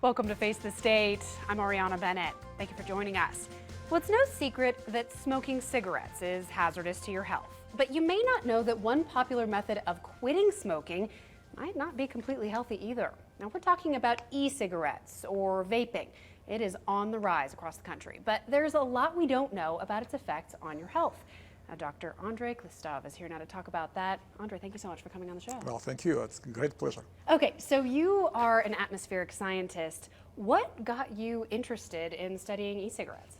Welcome to Face the State. I'm Ariana Bennett. Thank you for joining us. Well, it's no secret that smoking cigarettes is hazardous to your health, but you may not know that one popular method of quitting smoking might not be completely healthy either. Now, we're talking about e-cigarettes or vaping. It is on the rise across the country, but there's a lot we don't know about its effects on your health. Now, Dr. Andrei Klistov is here now to talk about that. Andrei, thank you so much for coming on the show. Well, thank you. It's a great pleasure. Okay, so you are an atmospheric scientist. What got you interested in studying e-cigarettes?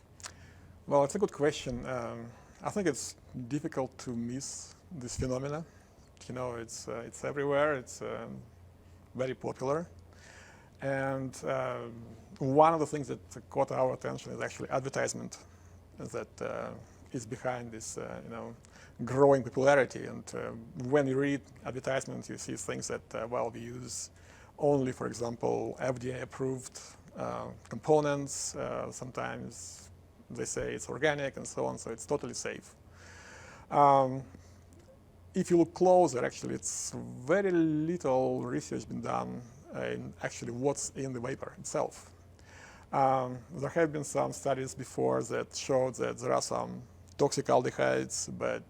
Well, it's a good question. I think it's difficult to miss this phenomena. You know, it's everywhere. It's very popular. And one of the things that caught our attention is actually advertisement that is behind this, growing popularity. And when you read advertisements, you see things that, we use only, for example, FDA-approved components. Sometimes they say it's organic and so on, so it's totally safe. If you look closer, actually, it's very little research been done in actually what's in the vapor itself. There have been some studies before that showed that there are some toxic aldehydes, but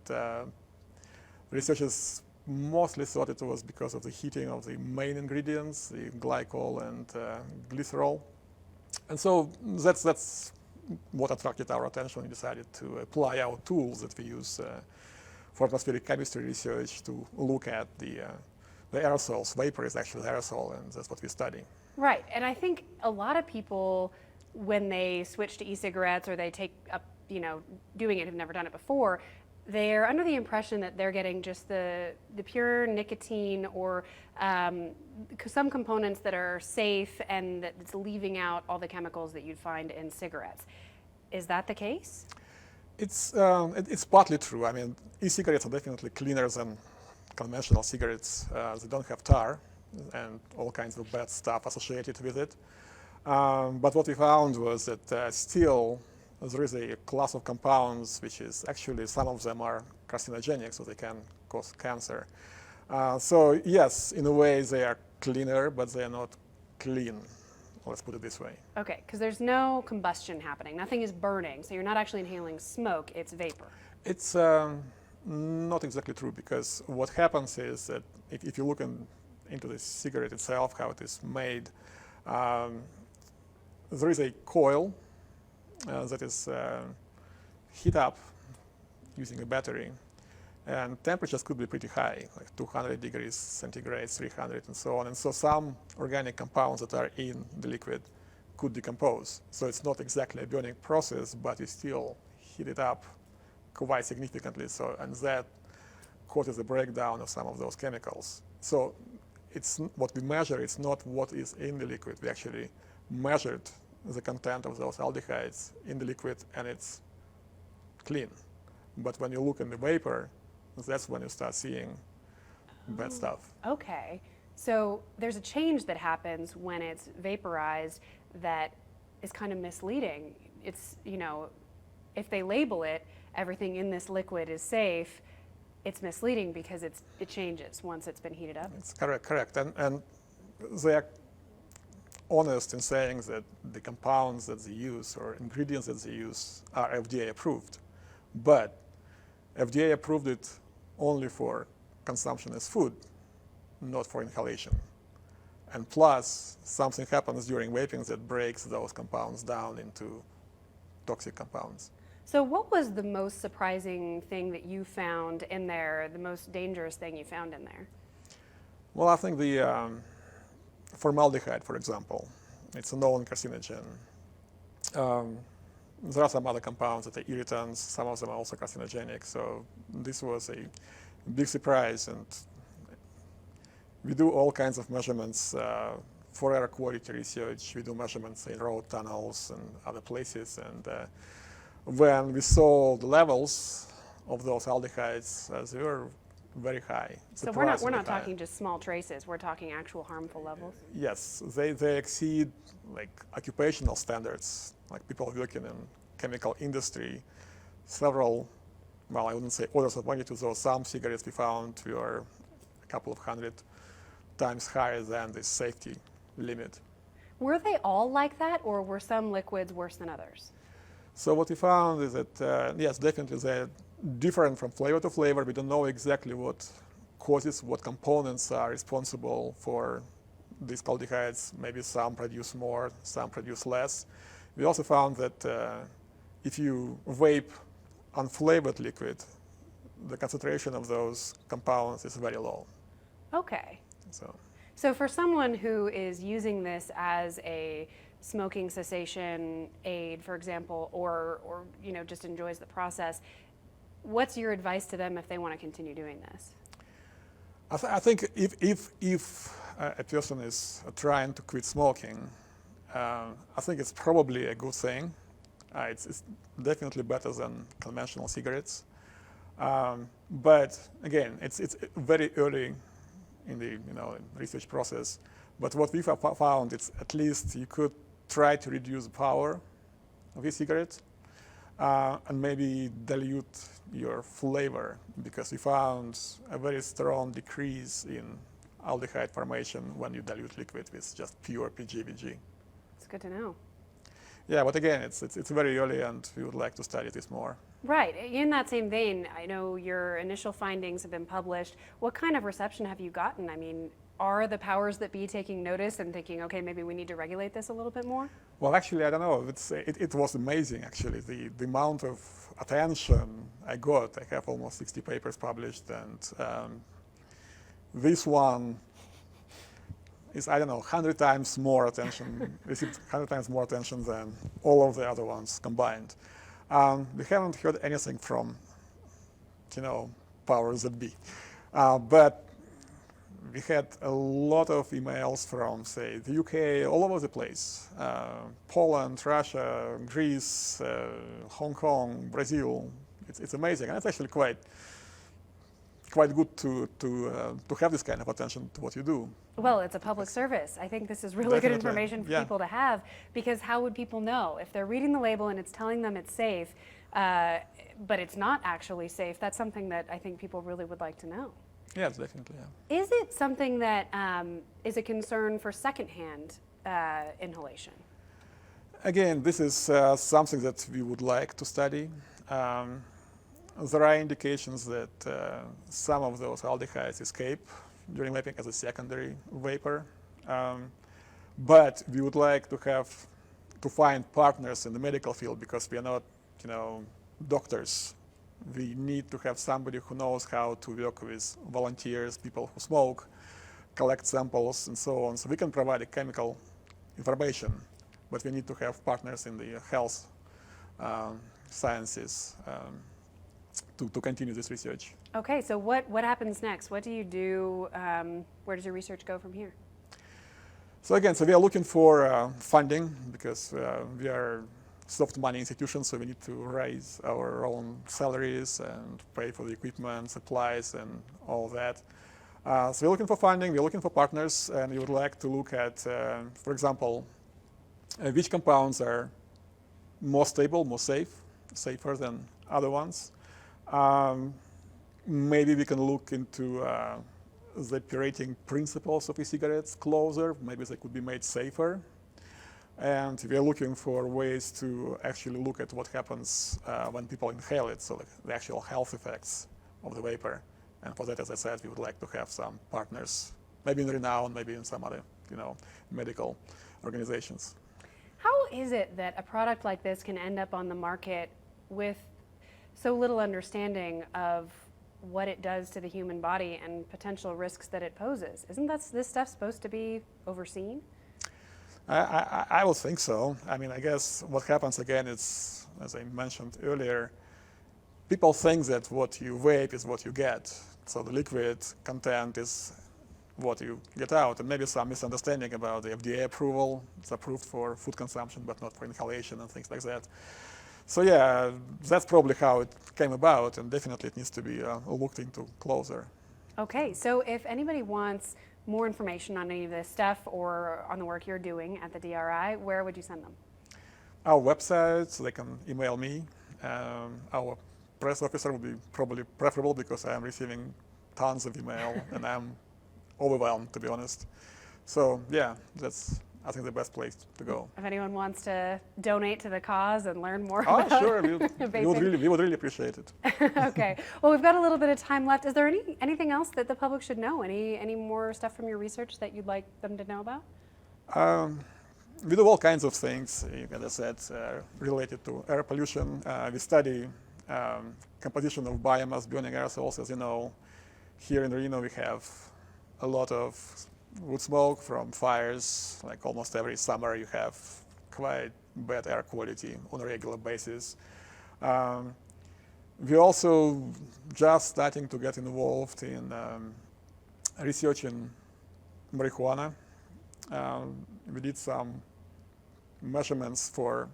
researchers mostly thought it was because of the heating of the main ingredients, the glycol and glycerol. And so that's what attracted our attention. We decided to apply our tools that we use for atmospheric chemistry research to look at the aerosols. Vapor is actually aerosol, and that's what we study. Right, and I think a lot of people, when they switch to e-cigarettes or they take up, doing it, have never done it before, they're under the impression that they're getting just the pure nicotine or some components that are safe and that it's leaving out all the chemicals that you'd find in cigarettes. Is that the case? It's partly true. I mean, e-cigarettes are definitely cleaner than conventional cigarettes. They don't have tar and all kinds of bad stuff associated with it. But what we found was that still there is a class of compounds which is actually, some of them are carcinogenic, so they can cause cancer. So yes, in a way they are cleaner, but they are not clean. Let's put it this way. Okay, because there's no combustion happening. Nothing is burning, so you're not actually inhaling smoke, it's vapor. It's not exactly true, because what happens is that if you look into the cigarette itself, how it is made, there is a coil that is heat up using a battery, and temperatures could be pretty high, like 200 degrees centigrade, 300, and so on. And so some organic compounds that are in the liquid could decompose. So it's not exactly a burning process, but you still heat it up quite significantly. So, and that causes a breakdown of some of those chemicals. So it's what we measure. It's not what is in the liquid. We actually measured the content of those aldehydes in the liquid, and it's clean. But when you look in the vapor, that's when you start seeing bad stuff. Okay, so there's a change that happens when it's vaporized that is kind of misleading. It's, if they label it, everything in this liquid is safe, it's misleading because it changes once it's been heated up. It's correct. And they are honest in saying that the compounds that they use or ingredients that they use are FDA approved. But FDA approved it only for consumption as food, not for inhalation. And plus, something happens during vaping that breaks those compounds down into toxic compounds. So what was the most surprising thing that you found in there, the most dangerous thing you found in there? Well, I think the formaldehyde, for example, it's a known carcinogen. There are some other compounds that are irritants. Some of them are also carcinogenic. So this was a big surprise. And we do all kinds of measurements for air quality research. We do measurements in road tunnels and other places. And when we saw the levels of those aldehydes, they were very high. So we're not talking just small traces. We're talking actual harmful levels? Yes. They exceed like occupational standards, like people working in chemical industry. Several, well, I wouldn't say orders of magnitude, so some cigarettes we found were a couple of hundred times higher than the safety limit. Were they all like that, or were some liquids worse than others? So what we found is that, yes, definitely they're different from flavor to flavor. We don't know exactly what causes, what components are responsible for these aldehydes. Maybe some produce more, some produce less. We also found that if you vape unflavored liquid, the concentration of those compounds is very low. Okay. So, So for someone who is using this as a smoking cessation aid, for example, or just enjoys the process, what's your advice to them if they want to continue doing this? I think if a person is trying to quit smoking, I think it's probably a good thing. It's definitely better than conventional cigarettes. But again, it's very early in the research process. But what we found is at least you could try to reduce the power of e-cigarette and maybe dilute your flavor, because we found a very strong decrease in aldehyde formation when you dilute liquid with just pure PGVG. It's good to know. Yeah, but again, it's very early, and we would like to study this more. Right. In that same vein, I know your initial findings have been published. What kind of reception have you gotten? I mean, are the powers that be taking notice and thinking, okay, maybe we need to regulate this a little bit more? Well, actually, I don't know. It was amazing, actually, the amount of attention I got. I have almost 60 papers published, and this one is, I don't know, 100 times more attention, received 100 times more attention than all of the other ones combined. We haven't heard anything from, powers that be. But we had a lot of emails from, say, the UK, all over the place. Poland, Russia, Greece, Hong Kong, Brazil. It's amazing, and it's actually quite good to have this kind of attention to what you do. Well, it's a public service. I think this is really good information for people to have, because how would people know? If they're reading the label and it's telling them it's safe, but it's not actually safe, that's something that I think people really would like to know. Yes, definitely, yeah. Is it something that is a concern for secondhand inhalation? Again, this is something that we would like to study. There are indications that some of those aldehydes escape during vaping as a secondary vapor. But we would like to find partners in the medical field, because we are not, doctors. We need to have somebody who knows how to work with volunteers, people who smoke, collect samples, and so on. So we can provide a chemical information, but we need to have partners in the health sciences to continue this research. Okay, so what happens next? What do you do? Where does your research go from here? So again, we are looking for funding, because we are soft money institution, so we need to raise our own salaries and pay for the equipment, supplies, and all that. So we're looking for funding, we're looking for partners, and we would like to look at, for example, which compounds are more stable, more safer than other ones. Maybe we can look into the operating principles of e-cigarettes closer. Maybe they could be made safer. And we are looking for ways to actually look at what happens when people inhale it, so the actual health effects of the vapor. And for that, as I said, we would like to have some partners, maybe in Renown, maybe in some other, medical organizations. How is it that a product like this can end up on the market with so little understanding of what it does to the human body and potential risks that it poses? Isn't this stuff supposed to be overseen? I would think so. I mean, I guess what happens again is, as I mentioned earlier, people think that what you vape is what you get. So the liquid content is what you get out, and maybe some misunderstanding about the FDA approval. It's approved for food consumption, but not for inhalation and things like that. So yeah, that's probably how it came about, and definitely it needs to be looked into closer. Okay, so if anybody wants more information on any of this stuff or on the work you're doing at the DRI, where would you send them? Our website, so they can email me. Our press officer would be probably preferable, because I am receiving tons of email and I'm overwhelmed, to be honest. So yeah, I think, the best place to go. If anyone wants to donate to the cause and learn more Oh, about sure, we vaping. would really appreciate it. Okay. Well, we've got a little bit of time left. Is there anything else that the public should know? Any more stuff from your research that you'd like them to know about? We do all kinds of things, as I said, related to air pollution. We study composition of biomass burning aerosols. As you know, here in Reno we have a lot of wood smoke from fires. Like almost every summer you have quite bad air quality on a regular basis. We're also just starting to get involved in researching marijuana. We did some measurements for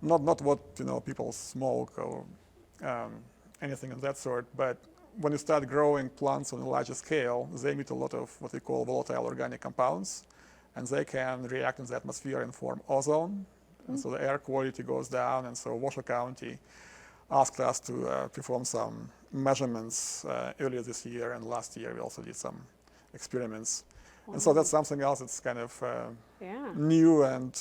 not what people smoke or anything of that sort, but when you start growing plants on a larger scale, they emit a lot of what we call volatile organic compounds, and they can react in the atmosphere and form ozone, and so the air quality goes down. And so Washoe County asked us to perform some measurements earlier this year, and last year we also did some experiments. And so that's something else that's kind of new and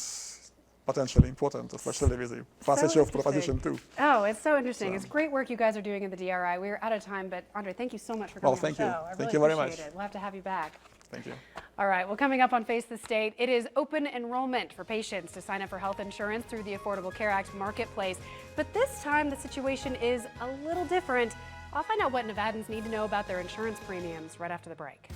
potentially important, especially with the passage of Proposition 2. Oh, it's so interesting. It's great work you guys are doing at the DRI. We're out of time, but Andre, thank you so much for coming on the show. Thank you very much. We'll have to have you back. Thank you. All right, well, coming up on Face the State, it is open enrollment for patients to sign up for health insurance through the Affordable Care Act marketplace. But this time, the situation is a little different. I'll find out what Nevadans need to know about their insurance premiums right after the break.